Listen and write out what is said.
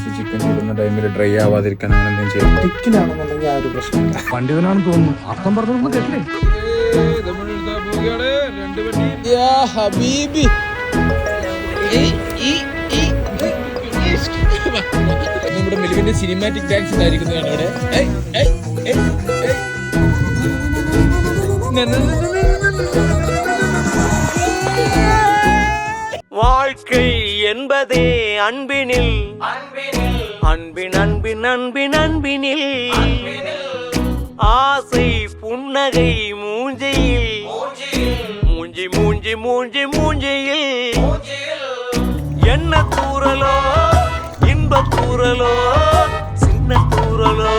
Chicken ചൂടുന്ന ടൈമിൽ dry ആവാതിരിക്കാൻ അങ്ങനെ എന്തെങ്കിലും ചെയ്യും. ടിക്കിനാണെന്നുണ്ടെങ്കിൽ ആ ഒരു പ്രശ്നമില്ല. പണ്ഡിതനാണെന്ന് തോന്നുന്നു. അർത്ഥം പറഞ്ഞൊന്നും കേട്ടില്ലേ? നമ്മുടെ മെലുവിന്റെ സിനിമാറ്റിക് ഡാൻസ് ഉണ്ടായിരിക്കുന്നതാണ് ഇവിടെ. வாழ்க்கை என்பதே அன்பினில் அன்பின் அன்பின் அன்பின் அன்பினில் ஆசை புன்னகை மூஞ்சையில் மூஞ்சி மூஞ்சி மூஞ்சி மூஞ்சியில் என்ன தூரலோ இன்ப தூரலோ சின்ன தூரலோ